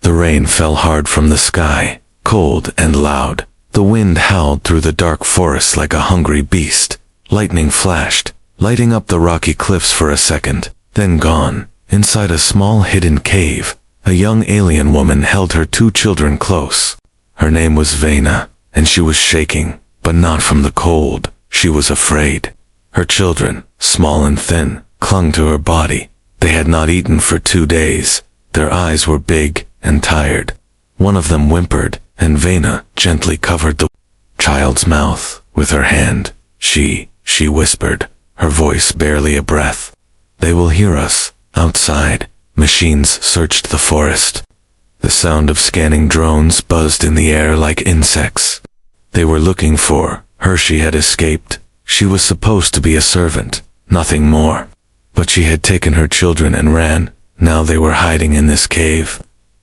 The rain fell hard from the sky, cold and loud. The wind howled through the dark forest like a hungry beast. Lightning flashed, lighting up the rocky cliffs for a second, then gone. Inside a small hidden cave, a young alien woman held her 2 children close. Her name was Vena, and she was shaking, but not from the cold. She was afraid. Her children, small and thin, clung to her body. They had not eaten for 2 days. Their eyes were big and tired. One of them whimpered, and Vena gently covered the child's mouth with her hand. She whispered, her voice barely a breath. "They will hear us." Outside, machines searched the forest. The sound of scanning drones buzzed in the air like insects. They were looking for her. She had escaped. She was supposed to be a servant, nothing more. But she had taken her children and ran. Now they were hiding in this cave.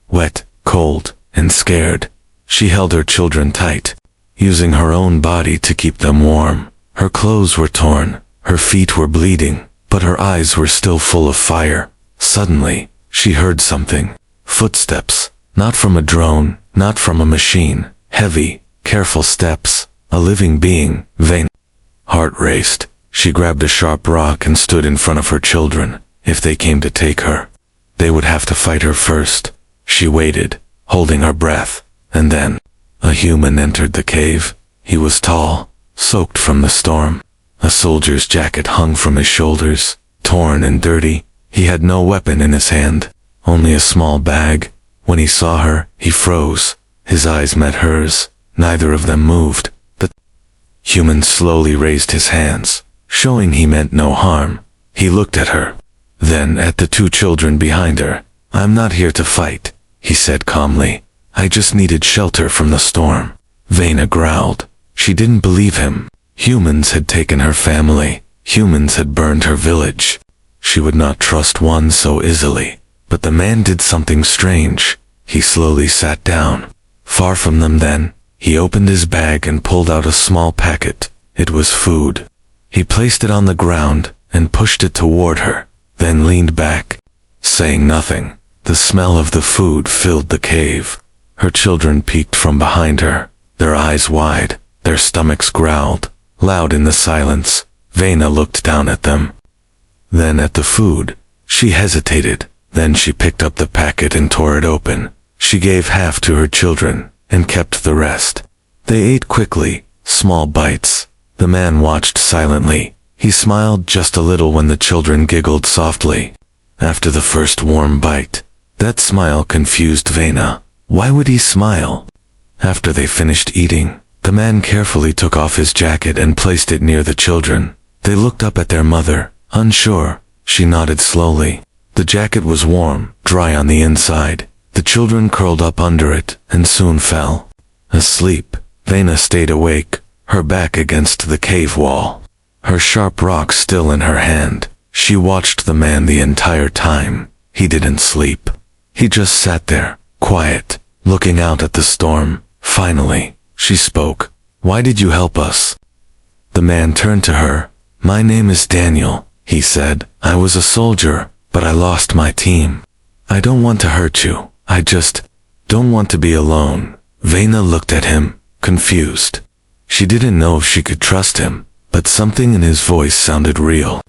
Wet, cold, and scared. She held her children tight, using her own body to keep them warm. Her clothes were torn, her feet were bleeding, but her eyes were still full of fire. Suddenly, she heard something. Footsteps, not from a drone, not from a machine. Heavy, careful steps, a living being. Vain. Heart raced. She grabbed a sharp rock and stood in front of her children. If they came to take her, they would have to fight her first. She waited, holding her breath, and then a human entered the cave. He was tall, soaked from the storm. A soldier's jacket hung from his shoulders, torn and dirty. He had no weapon in his hand, only a small bag. When he saw her, he froze. His eyes met hers. Neither of them moved. The human slowly raised his hands, showing he meant no harm. He looked at her, then at the 2 children behind her. "I'm not here to fight," he said calmly. "I just needed shelter from the storm." Vena growled. She didn't believe him. Humans had taken her family. Humans had burned her village. She would not trust one so easily. But the man did something strange. He slowly sat down. Far from them then, he opened his bag and pulled out a small packet. It was food. He placed it on the ground and pushed it toward her, then leaned back, saying nothing. The smell of the food filled the cave. Her children peeked from behind her, their eyes wide, their stomachs growled, loud in the silence. Vena looked down at them, then at the food. She hesitated, then she picked up the packet and tore it open. She gave half to her children, and kept the rest. They ate quickly, small bites. The man watched silently. He smiled just a little when the children giggled softly. After the first warm bite, that smile confused Vena. Why would he smile? After they finished eating, the man carefully took off his jacket and placed it near the children. They looked up at their mother, unsure. She nodded slowly. The jacket was warm, dry on the inside. The children curled up under it and soon fell asleep. Vena stayed awake, her back against the cave wall, her sharp rock still in her hand. She watched the man the entire time. He didn't sleep. He just sat there, quiet, looking out at the storm. Finally, she spoke. "Why did you help us?" The man turned to her. "My name is Daniel," he said. "I was a soldier, but I lost my team. I don't want to hurt you. I just don't want to be alone." Vena looked at him, confused. She didn't know if she could trust him, but something in his voice sounded real.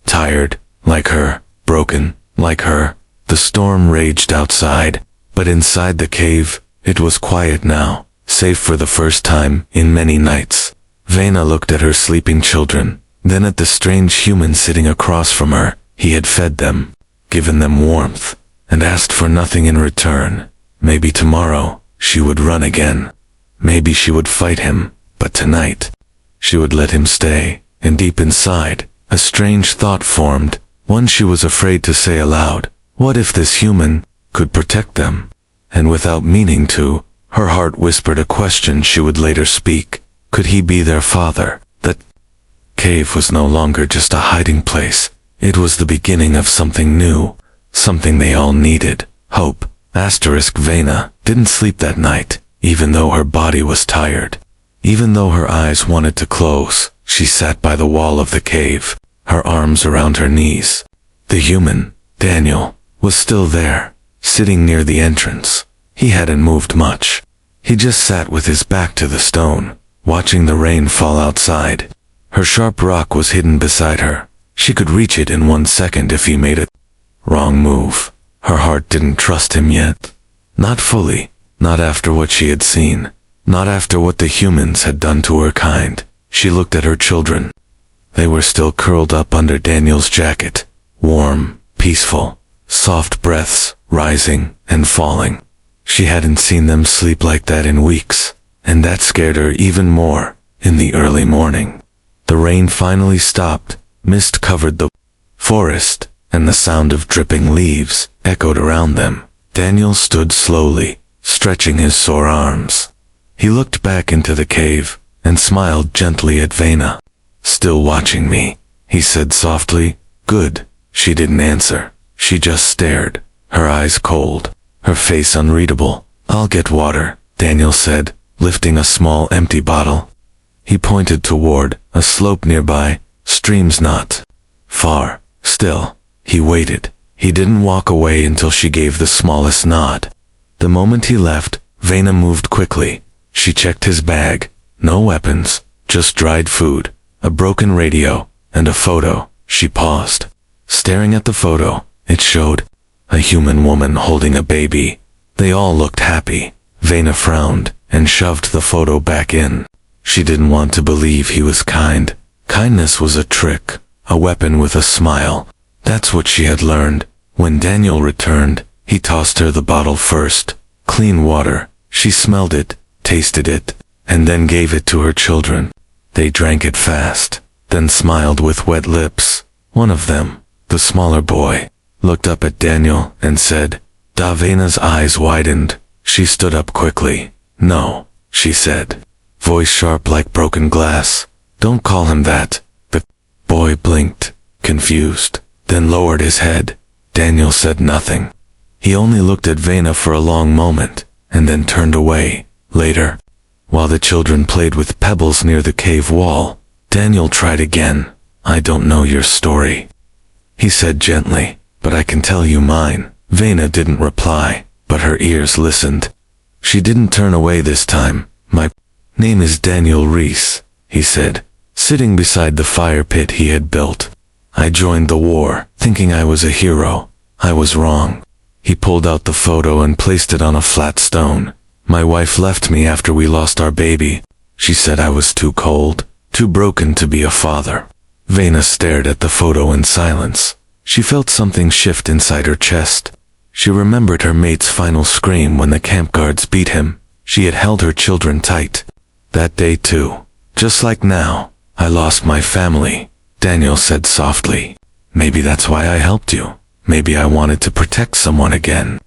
Tired, like her, broken, like her. The storm raged outside, but inside the cave, it was quiet now, safe for the first time in many nights. Vena looked at her sleeping children, then at the strange human sitting across from her. He had fed them, given them warmth, and asked for nothing in return. Maybe tomorrow, she would run again. Maybe she would fight him, but tonight, she would let him stay. And deep inside, a strange thought formed, one she was afraid to say aloud. What if this human could protect them? And without meaning to, her heart whispered a question she would later speak. Could he be their father? That cave was no longer just a hiding place. It was the beginning of something new, something they all needed. Hope. Vena didn't sleep that night, even though her body was tired. Even though her eyes wanted to close, she sat by the wall of the cave, her arms around her knees. The human, Daniel, was still there, sitting near the entrance. He hadn't moved much. He just sat with his back to the stone, watching the rain fall outside. Her sharp rock was hidden beside her. She could reach it in 1 second if he made a wrong move. Her heart didn't trust him yet. Not fully. Not after what she had seen. Not after what the humans had done to her kind. She looked at her children. They were still curled up under Daniel's jacket. Warm, peaceful, soft breaths rising and falling. She hadn't seen them sleep like that in weeks, and that scared her even more. In the early morning, the rain finally stopped. Mist covered the forest, and the sound of dripping leaves echoed around them. Daniel stood slowly, stretching his sore arms. He looked back into the cave and smiled gently at Vena. "Still watching me," he said softly. "Good." She didn't answer. She just stared, her eyes cold, her face unreadable. "I'll get water," Daniel said, lifting a small empty bottle. He pointed toward a slope nearby. Streams not far. Still, he waited. He didn't walk away until she gave the smallest nod. The moment he left, Vena moved quickly. She checked his bag. No weapons, just dried food, a broken radio, and a photo. She paused. Staring at the photo, it showed a human woman holding a baby. They all looked happy. Vena frowned and shoved the photo back in. She didn't want to believe he was kind. Kindness was a trick, a weapon with a smile. That's what she had learned. When Daniel returned, he tossed her the bottle first. Clean water. She smelled it, tasted it, and then gave it to her children. They drank it fast, then smiled with wet lips. One of them, the smaller boy, looked up at Daniel and said, Vena's eyes widened. She stood up quickly. "No," she said, voice sharp like broken glass. "Don't call him that." The boy blinked, confused, then lowered his head. Daniel said nothing. He only looked at Vena for a long moment, and then turned away. Later, while the children played with pebbles near the cave wall, Daniel tried again. "I don't know your story," he said gently, "but I can tell you mine." Vena didn't reply, but her ears listened. She didn't turn away this time. "My name is Daniel Reese," he said, sitting beside the fire pit he had built. "I joined the war, thinking I was a hero. I was wrong." He pulled out the photo and placed it on a flat stone. "My wife left me after we lost our baby. She said I was too cold, too broken to be a father." Vena stared at the photo in silence. She felt something shift inside her chest. She remembered her mate's final scream when the camp guards beat him. She had held her children tight. That day too. "Just like now, I lost my family," Daniel said softly. "Maybe that's why I helped you. Maybe I wanted to protect someone again."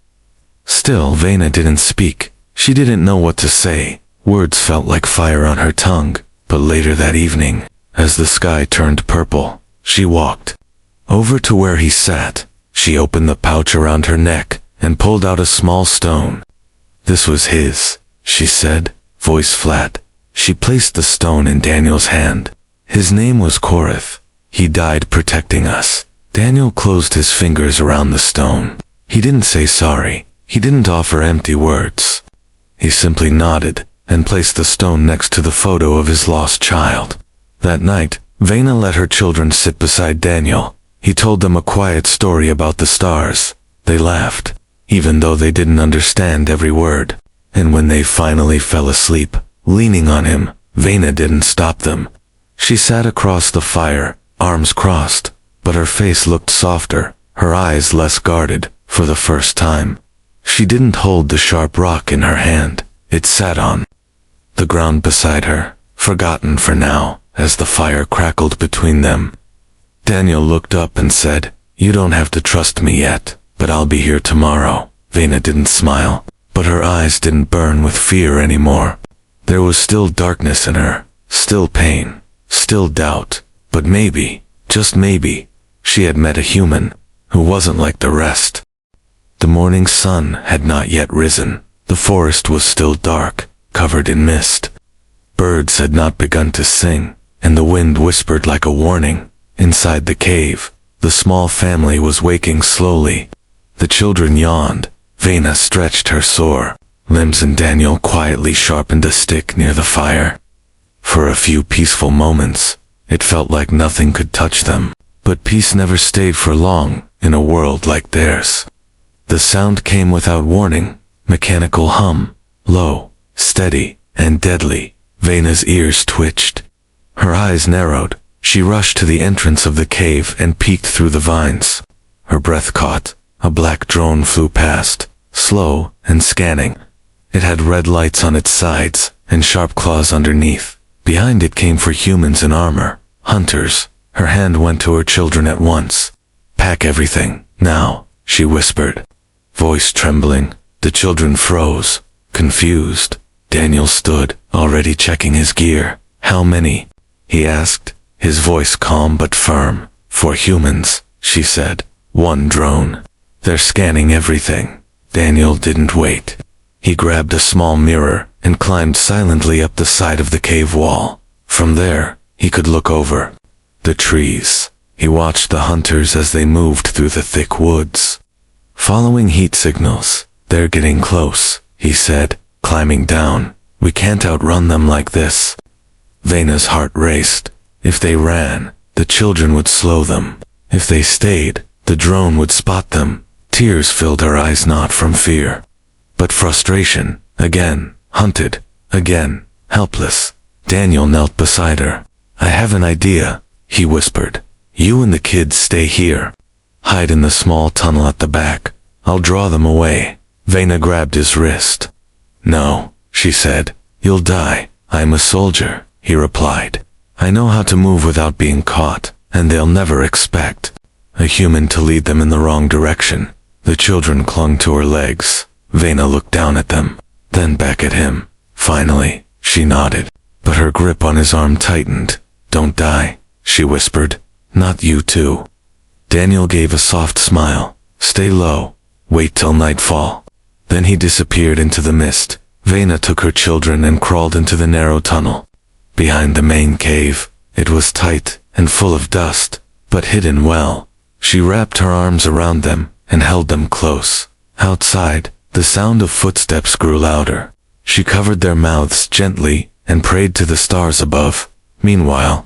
Still, Vena didn't speak. She didn't know what to say. Words felt like fire on her tongue. But later that evening, as the sky turned purple, she walked over to where he sat. She opened the pouch around her neck and pulled out a small stone. "This was his," she said, voice flat. She placed the stone in Daniel's hand. "His name was Korath. He died protecting us." Daniel closed his fingers around the stone. He didn't say sorry. He didn't offer empty words. He simply nodded and placed the stone next to the photo of his lost child. That night, Vena let her children sit beside Daniel. He told them a quiet story about the stars. They laughed, even though they didn't understand every word. And when they finally fell asleep, leaning on him, Vena didn't stop them. She sat across the fire, arms crossed, but her face looked softer, her eyes less guarded, for the first time. She didn't hold the sharp rock in her hand. It sat on the ground beside her, forgotten for now, as the fire crackled between them. Daniel looked up and said, "You don't have to trust me yet, but I'll be here tomorrow." Vena didn't smile, but her eyes didn't burn with fear anymore. There was still darkness in her, still pain, still doubt, but maybe, just maybe, she had met a human who wasn't like the rest. The morning sun had not yet risen. The forest was still dark, covered in mist. Birds had not begun to sing, and the wind whispered like a warning. Inside the cave, the small family was waking slowly. The children yawned. Vena stretched her sore limbs, and Daniel quietly sharpened a stick near the fire. For a few peaceful moments, it felt like nothing could touch them. But peace never stayed for long in a world like theirs. The sound came without warning, mechanical hum, low, steady, and deadly. Vena's ears twitched. Her eyes narrowed. She rushed to the entrance of the cave and peeked through the vines. Her breath caught. A black drone flew past, slow and scanning. It had red lights on its sides and sharp claws underneath. Behind it came for humans in armor, hunters. Her hand went to her children at once. "Pack everything, now," she whispered. Voice trembling, the children froze, confused. Daniel stood, already checking his gear. "How many?" he asked, his voice calm but firm. "For humans," she said. "One drone. They're scanning everything." Daniel didn't wait. He grabbed a small mirror and climbed silently up the side of the cave wall. From there, he could look over the trees. He watched the hunters as they moved through the thick woods. "Following heat signals. They're getting close," he said, climbing down. "We can't outrun them like this." Vena's heart raced. If they ran, the children would slow them. If they stayed, the drone would spot them. Tears filled her eyes, not from fear, but frustration. Again, hunted. Again, helpless. Daniel knelt beside her. "I have an idea," he whispered. "You and the kids stay here. Hide in the small tunnel at the back. I'll draw them away." Vena grabbed his wrist. "No," she said. "You'll die." "I'm a soldier," he replied. "I know how to move without being caught, and they'll never expect a human to lead them in the wrong direction." The children clung to her legs. Vena looked down at them, then back at him. Finally, she nodded, but her grip on his arm tightened. "Don't die," she whispered. "Not you too." Daniel gave a soft smile. "Stay low. Wait till nightfall." Then he disappeared into the mist. Vena took her children and crawled into the narrow tunnel. Behind the main cave, it was tight and full of dust, but hidden well. She wrapped her arms around them and held them close. Outside, the sound of footsteps grew louder. She covered their mouths gently and prayed to the stars above. Meanwhile,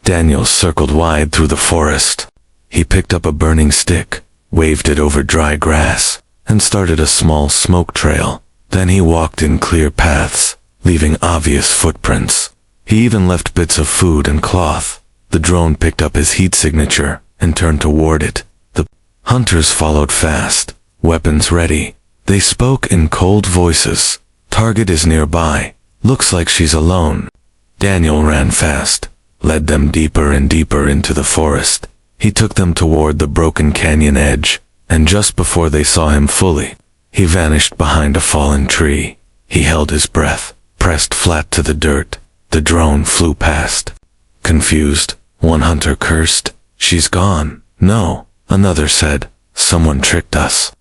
Daniel circled wide through the forest. He picked up a burning stick, waved it over dry grass, and started a small smoke trail. Then he walked in clear paths, leaving obvious footprints. He even left bits of food and cloth. The drone picked up his heat signature and turned toward it. The hunters followed fast, weapons ready. They spoke in cold voices. "Target is nearby. Looks like she's alone." Daniel ran fast, led them deeper and deeper into the forest. He took them toward the broken canyon edge, and just before they saw him fully, he vanished behind a fallen tree. He held his breath, pressed flat to the dirt. The drone flew past. Confused, one hunter cursed. "She's gone." "No," another said. "Someone tricked us."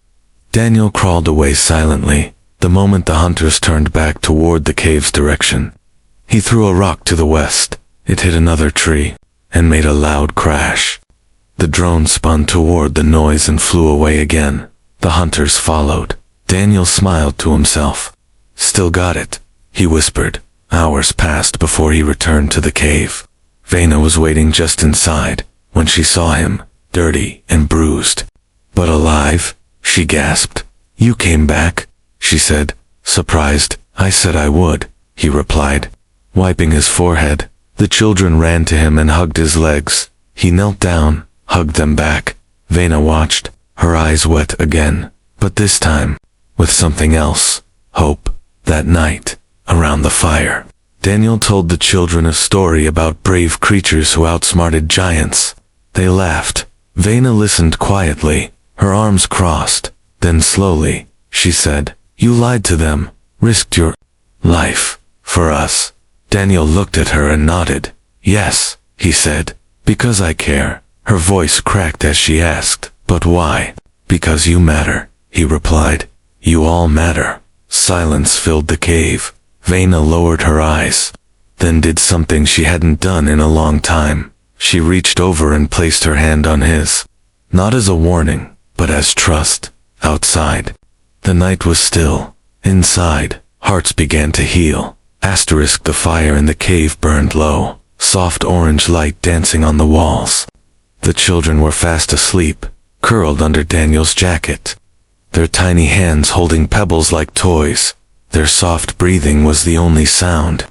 Daniel crawled away silently. The moment the hunters turned back toward the cave's direction, he threw a rock to the west. It hit another tree and made a loud crash. The drone spun toward the noise and flew away again. The hunters followed. Daniel smiled to himself. "Still got it," he whispered. Hours passed before he returned to the cave. Vena was waiting just inside when she saw him, dirty and bruised, but alive. She gasped. "You came back," she said, surprised. "I said I would," he replied, wiping his forehead. The children ran to him and hugged his legs. He knelt down, hugged them back. Vena watched, her eyes wet again, but this time, with something else, hope. That night, around the fire, Daniel told the children a story about brave creatures who outsmarted giants. They laughed. Vena listened quietly, her arms crossed. Then slowly, she said, "You lied to them, risked your life for us." Daniel looked at her and nodded. "Yes," he said, "because I care." Her voice cracked as she asked, "But why?" "Because you matter," he replied. "You all matter." Silence filled the cave. Vena lowered her eyes, then did something she hadn't done in a long time. She reached over and placed her hand on his, not as a warning, but as trust. Outside, the night was still, Inside, hearts began to heal. The fire in the cave burned low, soft orange light dancing on the walls. The children were fast asleep, curled under Daniel's jacket, their tiny hands holding pebbles like toys. Their soft breathing was the only sound.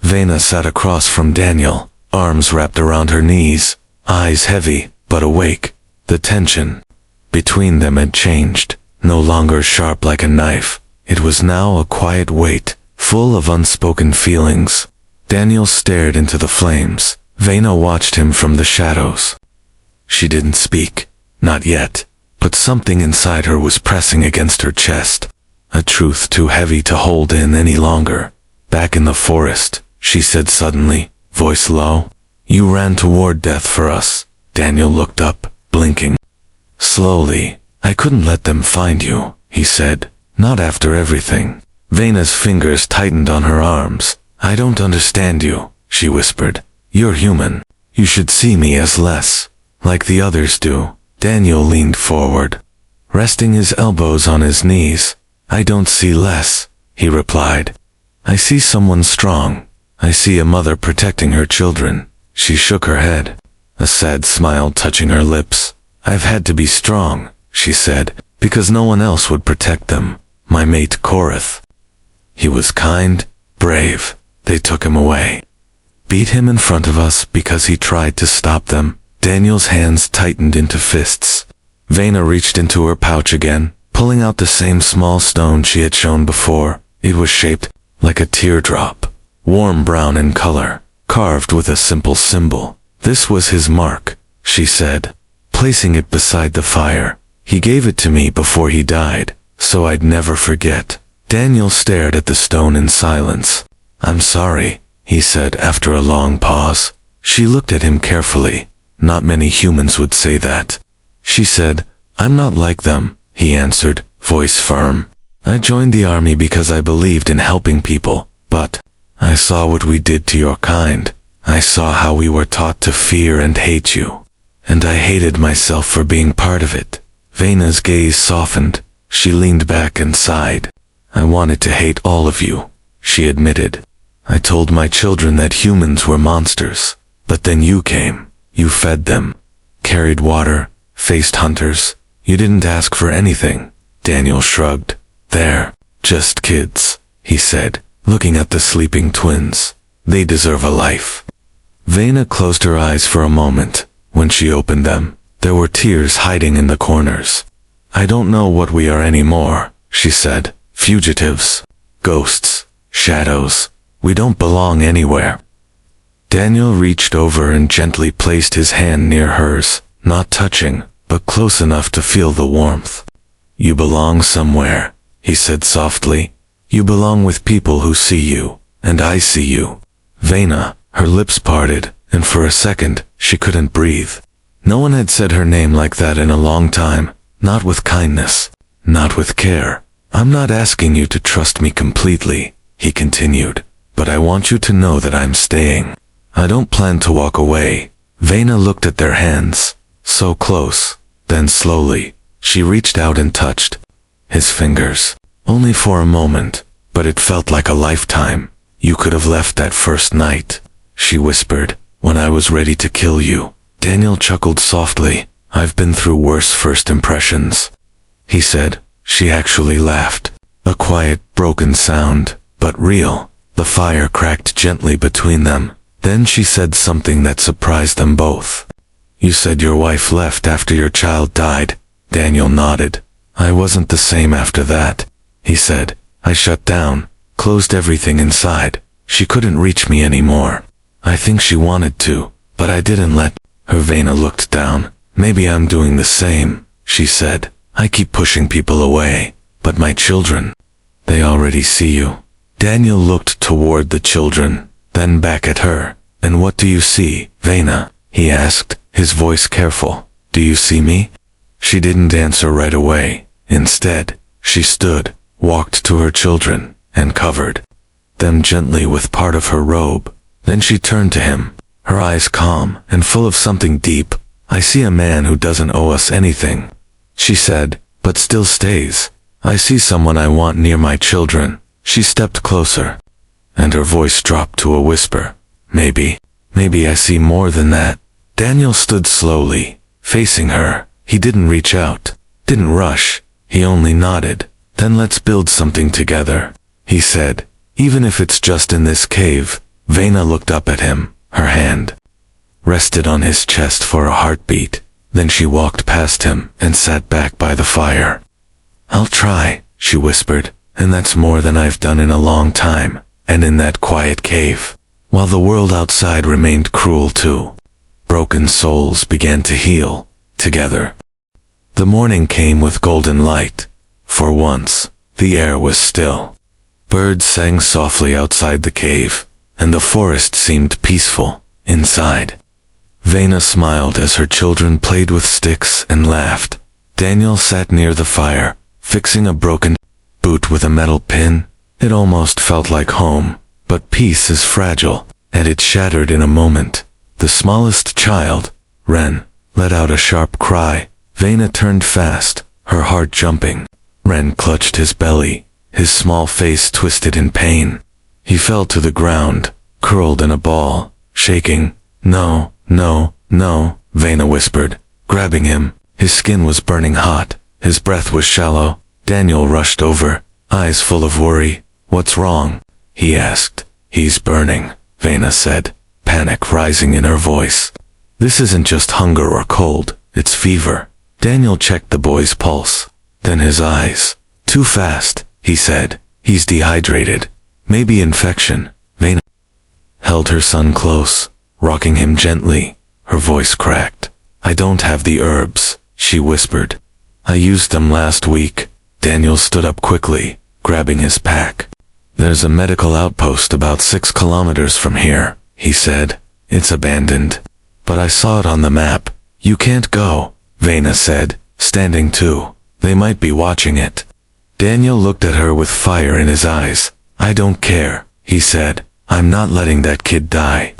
Vena sat across from Daniel, arms wrapped around her knees, eyes heavy, but awake. The tension between them had changed, no longer sharp like a knife. It was now a quiet weight, full of unspoken feelings. Daniel stared into the flames. Vena watched him from the shadows. She didn't speak, not yet, but something inside her was pressing against her chest, a truth too heavy to hold in any longer. Back in the forest, she said suddenly, voice low, "You ran toward death for us." Daniel looked up, blinking. Slowly, "I couldn't let them find you," he said, "not after everything." Vena's fingers tightened on her arms. "I don't understand you," she whispered. "You're human. You should see me as less, like the others do." Daniel leaned forward, resting his elbows on his knees. "I don't see less," he replied. "I see someone strong. I see a mother protecting her children." She shook her head, a sad smile touching her lips. "I've had to be strong," she said, "because no one else would protect them. My mate Korath. He was kind, brave. They took him away. Beat him in front of us because he tried to stop them." Daniel's hands tightened into fists. Vena reached into her pouch again, pulling out the same small stone she had shown before. It was shaped like a teardrop, warm brown in color, carved with a simple symbol. "This was his mark," she said, placing it beside the fire. "He gave it to me before he died, so I'd never forget." Daniel stared at the stone in silence. "I'm sorry," he said after a long pause. She looked at him carefully. Not many humans would say that. She said, "I'm not like them," he answered, voice firm. "I joined the army because I believed in helping people, but I saw what we did to your kind. I saw how we were taught to fear and hate you, and I hated myself for being part of it." Vena's gaze softened. She leaned back and sighed. "I wanted to hate all of you," she admitted. "I told my children that humans were monsters, but then you came. You fed them, carried water, faced hunters. You didn't ask for anything." Daniel shrugged. "They're just kids," he said, looking at the sleeping twins. "They deserve a life." Vena closed her eyes for a moment. When she opened them, there were tears hiding in the corners. "I don't know what we are anymore," she said. "Fugitives, ghosts, shadows. We don't belong anywhere." Daniel reached over and gently placed his hand near hers, not touching, but close enough to feel the warmth. "You belong somewhere," he said softly. "You belong with people who see you, and I see you." Vena, her lips parted, and for a second, she couldn't breathe. No one had said her name like that in a long time, not with kindness, not with care. "I'm not asking you to trust me completely," he continued, "but I want you to know that I'm staying. I don't plan to walk away." Vena looked at their hands, so close. Then slowly, she reached out and touched his fingers. Only for a moment, but it felt like a lifetime. "You could have left that first night," she whispered, "when I was ready to kill you." Daniel chuckled softly. "I've been through worse first impressions," he said. She actually laughed. A quiet, broken sound, but real. The fire cracked gently between them. Then she said something that surprised them both. "You said your wife left after your child died." Daniel nodded. "I wasn't the same after that," he said. "I shut down, closed everything inside. She couldn't reach me anymore. I think she wanted to, but I didn't let her." Vena looked down. "Maybe I'm doing the same," she said. "I keep pushing people away, but my children, they already see you." Daniel looked toward the children, then back at her. "And what do you see, Vena?" he asked, his voice careful. "Do you see me?" She didn't answer right away. Instead, she stood, walked to her children, and covered them gently with part of her robe. Then she turned to him, her eyes calm and full of something deep. "I see a man who doesn't owe us anything," she said, "but still stays. I see someone I want near my children. She stepped closer, and her voice dropped to a whisper. Maybe I see more than that. Daniel stood slowly, facing her. He didn't reach out, didn't rush. He only nodded. Then let's build something together, he said. Even if it's just in this cave. Vena looked up at him. Her hand rested on his chest for a heartbeat. Then she walked past him and sat back by the fire. I'll try, she whispered, and that's more than I've done in a long time. And in that quiet cave, while the world outside remained cruel too, broken souls began to heal, together. The morning came with golden light. For once, the air was still. Birds sang softly outside the cave, and the forest seemed peaceful inside. Vena smiled as her children played with sticks and laughed. Daniel sat near the fire, fixing a broken boot with a metal pin. It almost felt like home, but peace is fragile, and it shattered in a moment. The smallest child, Ren, let out a sharp cry. Vena turned fast, her heart jumping. Ren clutched his belly, his small face twisted in pain. He fell to the ground, curled in a ball, shaking. No, no, no, Vena whispered, grabbing him. His skin was burning hot, his breath was shallow. Daniel rushed over, eyes full of worry. What's wrong? He asked. He's burning, Vena said, panic rising in her voice. This isn't just hunger or cold, it's fever. Daniel checked the boy's pulse, then his eyes. Too fast, he said. He's dehydrated. Maybe infection. Vena held her son close, rocking him gently. Her voice cracked. I don't have the herbs, she whispered. I used them last week. Daniel stood up quickly, grabbing his pack. There's a medical outpost about 6 kilometers from here, he said. It's abandoned. But I saw it on the map. You can't go, Vena said, standing too. They might be watching it. Daniel looked at her with fire in his eyes. I don't care, he said. I'm not letting that kid die.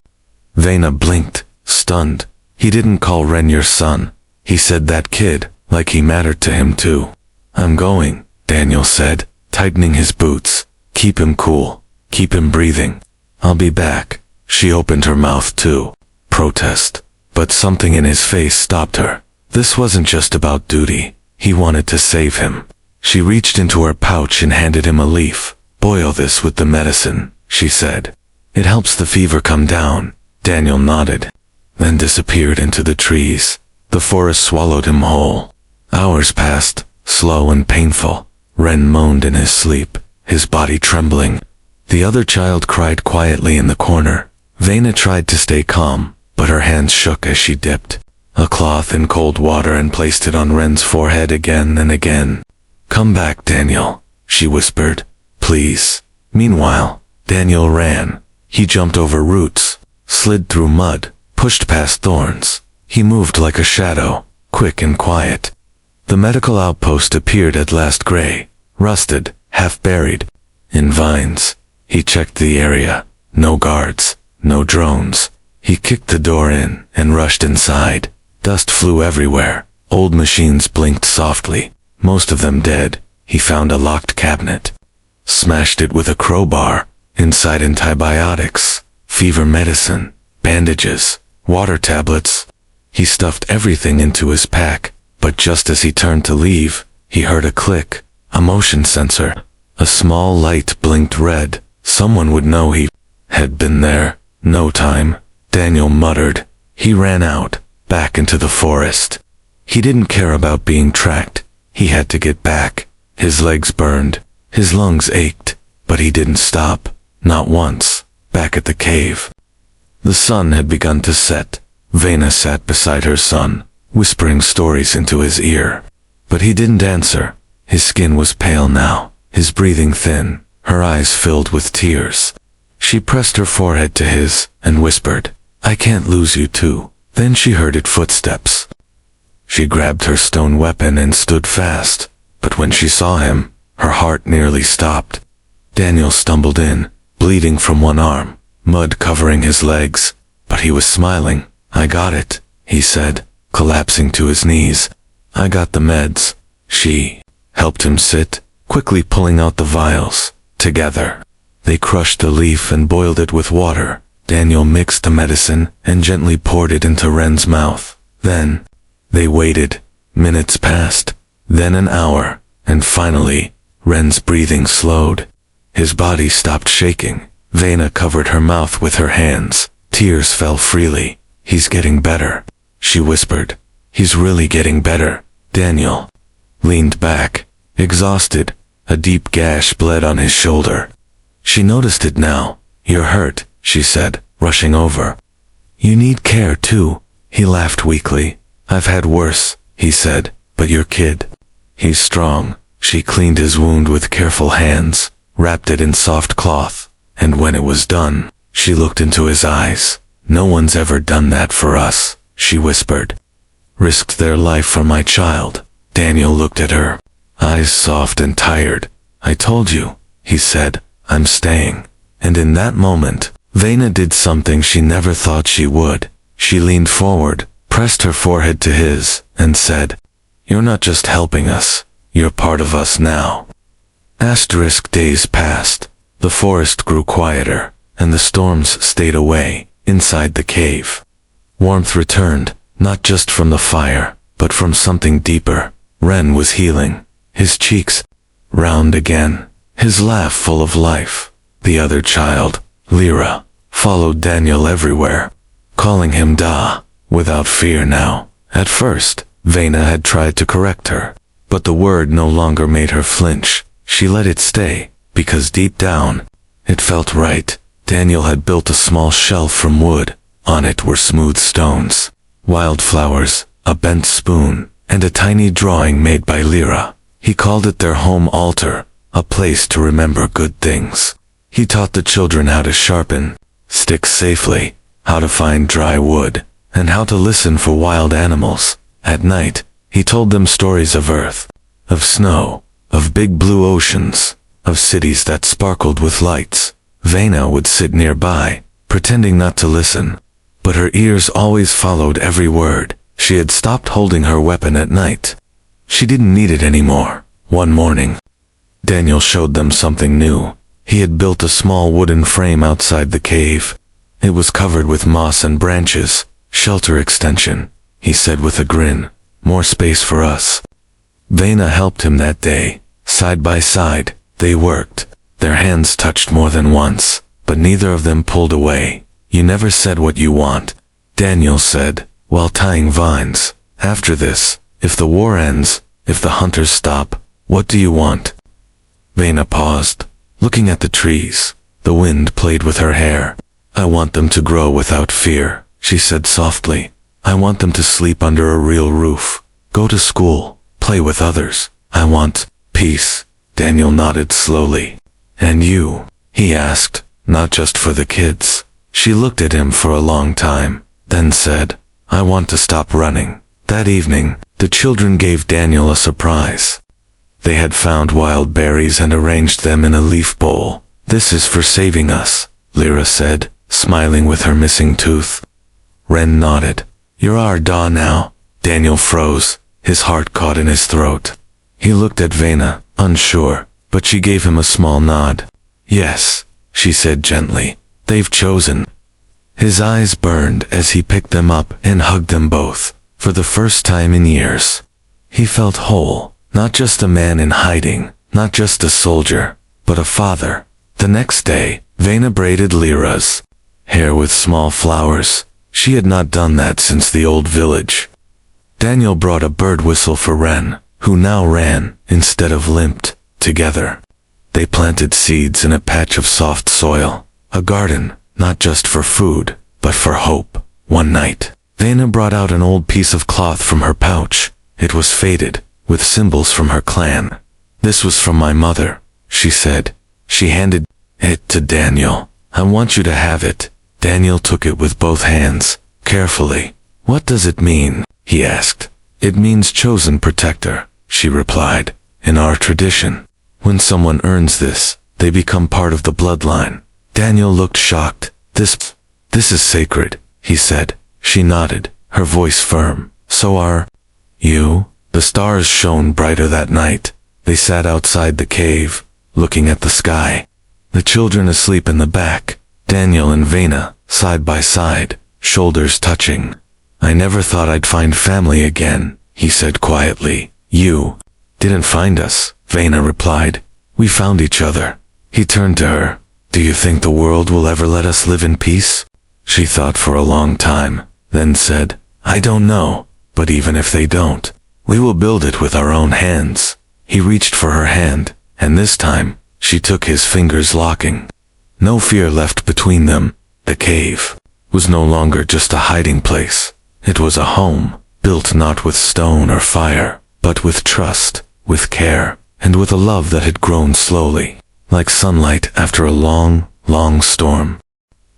Vena blinked, stunned. He didn't call Ren your son. He said that kid, like he mattered to him too. I'm going, Daniel said, tightening his boots. Keep him cool. Keep him breathing. I'll be back. She opened her mouth to protest, but something in his face stopped her. This wasn't just about duty. He wanted to save him. She reached into her pouch and handed him a leaf. Boil this with the medicine, she said. It helps the fever come down. Daniel nodded, then disappeared into the trees. The forest swallowed him whole. Hours passed, slow and painful. Ren moaned in his sleep, his body trembling. The other child cried quietly in the corner. Vena tried to stay calm, but her hands shook as she dipped a cloth in cold water and placed it on Ren's forehead again and again. Come back, Daniel, she whispered. Please. Meanwhile, Daniel ran. He jumped over roots, slid through mud, pushed past thorns. He moved like a shadow, quick and quiet. The medical outpost appeared at last, gray, rusted, half buried in vines. He checked the area. No guards, no drones. He kicked the door in and rushed inside. Dust flew everywhere. Old machines blinked softly, most of them dead. He found a locked cabinet, smashed it with a crowbar. Inside, antibiotics, fever medicine, bandages, water tablets. He stuffed everything into his pack, but just as he turned to leave, he heard a click, a motion sensor. A small light blinked red. Someone would know he had been there. No time, Daniel muttered. He ran out, back into the forest. He didn't care about being tracked. He had to get back. His legs burned, his lungs ached, but he didn't stop. Not once. Back at the cave, the sun had begun to set. Vena sat beside her son, whispering stories into his ear. But he didn't answer. His skin was pale now, his breathing thin, her eyes filled with tears. She pressed her forehead to his and whispered, I can't lose you too. Then she heard it footsteps. She grabbed her stone weapon and stood fast, but when she saw him, her heart nearly stopped. Daniel stumbled in, bleeding from one arm, mud covering his legs, but he was smiling. I got it, he said, collapsing to his knees. I got the meds. She helped him sit, quickly pulling out the vials. Together, they crushed the leaf and boiled it with water. Daniel mixed the medicine and gently poured it into Ren's mouth. Then, they waited. Minutes passed, then an hour, and finally, Ren's breathing slowed. His body stopped shaking. Vena covered her mouth with her hands. Tears fell freely. "He's getting better," she whispered. "He's really getting better." Daniel leaned back, exhausted. A deep gash bled on his shoulder. She noticed it now. "You're hurt," she said, rushing over. "You need care too." He laughed weakly. "I've had worse," he said, "but your kid, he's strong." She cleaned his wound with careful hands, wrapped it in soft cloth, and when it was done, she looked into his eyes. "No one's ever done that for us," she whispered. "Risked their life for my child." Daniel looked at her, eyes soft and tired. "I told you," he said, "I'm staying." And in that moment, Vena did something she never thought she would. She leaned forward, pressed her forehead to his, and said, "You're not just helping us, you're part of us now." Days passed. The forest grew quieter, and the storms stayed away. Inside the cave, warmth returned, not just from the fire, but from something deeper. Ren was healing, his cheeks round again, his laugh full of life. The other child, Lyra, followed Daniel everywhere, calling him Da, without fear now. At first, Vena had tried to correct her, but the word no longer made her flinch. She let it stay, because deep down, it felt right. Daniel had built a small shelf from wood. On it were smooth stones, wildflowers, a bent spoon, and a tiny drawing made by Lyra. He called it their home altar, a place to remember good things. He taught the children how to sharpen sticks safely, how to find dry wood, and how to listen for wild animals. At night, he told them stories of earth, of snow, of big blue oceans, of cities that sparkled with lights. Vena would sit nearby, pretending not to listen, but her ears always followed every word. She had stopped holding her weapon at night. She didn't need it anymore. One morning, Daniel showed them something new. He had built a small wooden frame outside the cave. It was covered with moss and branches. "Shelter extension," he said with a grin. "More space for us." Vena helped him that day. Side by side, they worked. Their hands touched more than once, but neither of them pulled away. "You never said what you want," Daniel said, while tying vines. "After this, if the war ends, if the hunters stop, what do you want?" Vena paused, looking at the trees. The wind played with her hair. "I want them to grow without fear," she said softly. "I want them to sleep under a real roof, go to school, play with others. I want peace." Daniel nodded slowly. "And you?" he asked. "Not just for the kids." She looked at him for a long time, then said, "I want to stop running." That evening, the children gave Daniel a surprise. They had found wild berries and arranged them in a leaf bowl. "This is for saving us," Lyra said, smiling with her missing tooth. Ren nodded. "You're our Da now." Daniel froze, his heart caught in his throat. He looked at Vena, unsure, but she gave him a small nod. "Yes," she said gently, "they've chosen." His eyes burned as he picked them up and hugged them both. For the first time in years, he felt whole, not just a man in hiding, not just a soldier, but a father. The next day, Vena braided Lyra's hair with small flowers. She had not done that since the old village. Daniel brought a bird whistle for Ren, who now ran, instead of limped. Together, they planted seeds in a patch of soft soil, a garden, not just for food, but for hope. One night, Vena brought out an old piece of cloth from her pouch. It was faded, with symbols from her clan. "This was from my mother," she said. She handed it to Daniel. "I want you to have it." Daniel took it with both hands, carefully. "What does it mean?" he asked. "It means chosen protector," she replied. "In our tradition, when someone earns this, they become part of the bloodline." Daniel looked shocked. This is sacred," he said. She nodded, her voice firm. "So are you?" The stars shone brighter that night. They sat outside the cave, looking at the sky. The children asleep in the back, Daniel and Vena, side by side, shoulders touching. "I never thought I'd find family again," he said quietly. "You didn't find us," Vena replied. "We found each other." He turned to her. "Do you think the world will ever let us live in peace?" She thought for a long time, then said, "I don't know, but even if they don't, we will build it with our own hands." He reached for her hand, and this time, she took his fingers locking. No fear left between them. The cave was no longer just a hiding place. It was a home, built not with stone or fire, but with trust, with care, and with a love that had grown slowly, like sunlight after a long, long storm.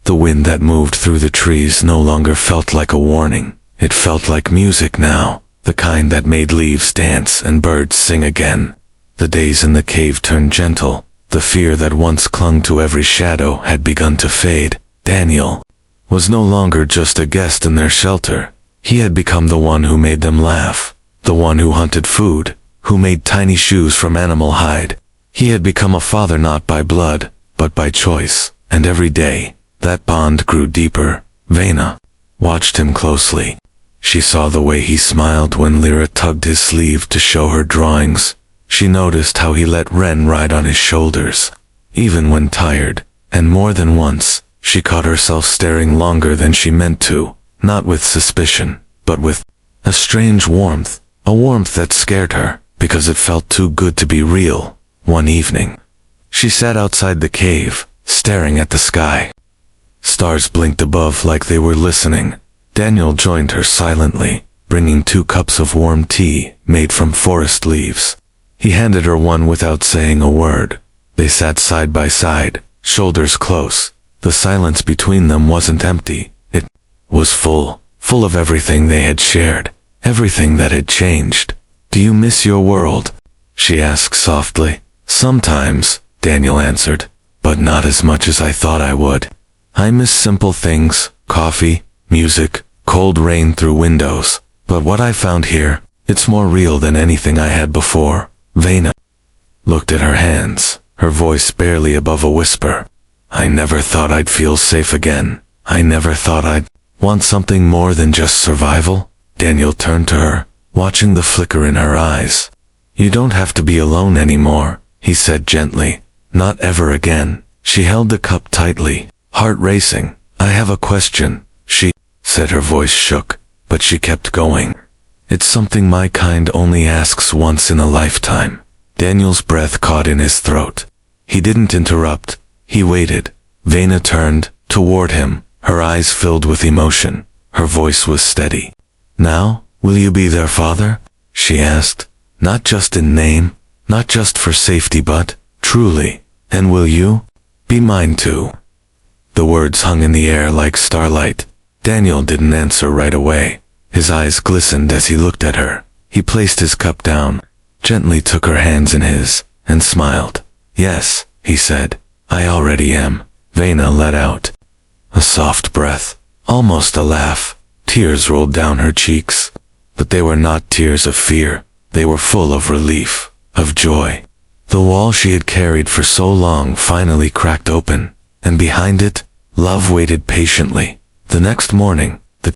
The wind that moved through the trees no longer felt like a warning. It felt like music now, the kind that made leaves dance and birds sing again. The days in the cave turned gentle. The fear that once clung to every shadow had begun to fade. Daniel was no longer just a guest in their shelter. He had become the one who made them laugh, the one who hunted food, who made tiny shoes from animal hide. He had become a father not by blood, but by choice, and every day, that bond grew deeper. Vena watched him closely. She saw the way he smiled when Lyra tugged his sleeve to show her drawings. She noticed how he let Ren ride on his shoulders, even when tired, and more than once, she caught herself staring longer than she meant to, not with suspicion, but with a strange warmth, a warmth that scared her, because it felt too good to be real. One evening, she sat outside the cave, staring at the sky. Stars blinked above like they were listening. Daniel joined her silently, bringing 2 cups of warm tea made from forest leaves. He handed her one without saying a word. They sat side by side, shoulders close. The silence between them wasn't empty. It was full, full of everything they had shared, everything that had changed. "Do you miss your world?" she asked softly. "Sometimes," Daniel answered, "but not as much as I thought I would. I miss simple things, coffee, music, cold rain through windows. But what I found here, it's more real than anything I had before." Vena looked at her hands, her voice barely above a whisper. "I never thought I'd feel safe again. I never thought I'd want something more than just survival." Daniel turned to her, watching the flicker in her eyes. "You don't have to be alone anymore," he said gently. "Not ever again." She held the cup tightly, heart racing. "I have a question," she said. Her voice shook, but she kept going. "It's something my kind only asks once in a lifetime." Daniel's breath caught in his throat. He didn't interrupt. He waited. Vena turned toward him, her eyes filled with emotion. Her voice was steady. "Now, will you be their father?" she asked. "Not just in name, not just for safety, but truly. And will you be mine too?" The words hung in the air like starlight. Daniel didn't answer right away. His eyes glistened as he looked at her. He placed his cup down, gently took her hands in his, and smiled. "Yes," he said, "I already am." Vena let out a soft breath, almost a laugh. Tears rolled down her cheeks, but they were not tears of fear. They were full of relief, of joy. The wall she had carried for so long finally cracked open, and behind it, love waited patiently. The next morning, the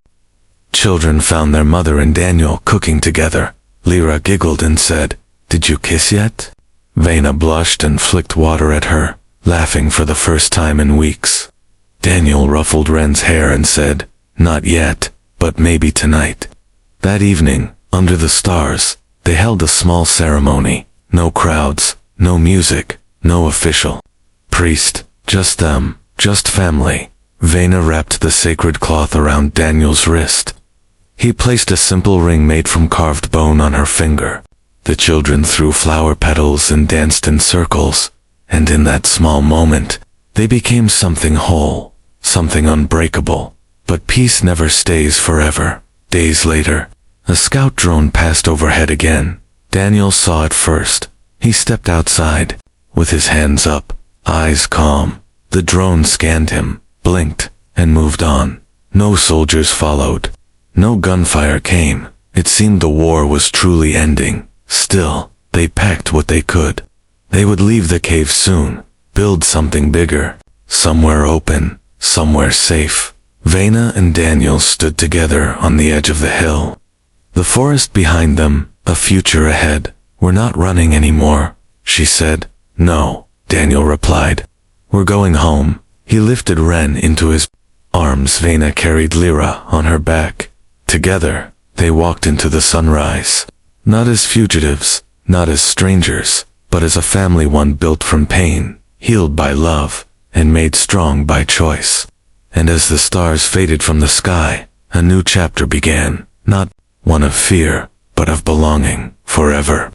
children found their mother and Daniel cooking together. Lyra giggled and said, "Did you kiss yet?" Vena blushed and flicked water at her, laughing for the first time in weeks. Daniel ruffled Ren's hair and said, "Not yet, but maybe tonight." That evening, under the stars, they held a small ceremony. No crowds, no music, no official priest, just them, just family. Vena wrapped the sacred cloth around Daniel's wrist. He placed a simple ring made from carved bone on her finger. The children threw flower petals and danced in circles, and in that small moment, they became something whole, something unbreakable. But peace never stays forever. Days later, a scout drone passed overhead again. Daniel saw it first. He stepped outside, with his hands up, eyes calm. The drone scanned him, blinked, and moved on. No soldiers followed. No gunfire came. It seemed the war was truly ending. Still, They packed what they could. They would leave the cave soon, build something bigger, somewhere open, somewhere safe. Vena and Daniel stood together on the edge of the hill. The forest behind them, a future ahead. We're not running anymore, she said. No, Daniel replied. We're going home. He lifted Ren into his arms. Vena carried Lyra on her back. Together, they walked into the sunrise. Not as fugitives, not as strangers, but as a family, one built from pain, healed by love, and made strong by choice. And as the stars faded from the sky, a new chapter began, not one of fear, but of belonging, forever.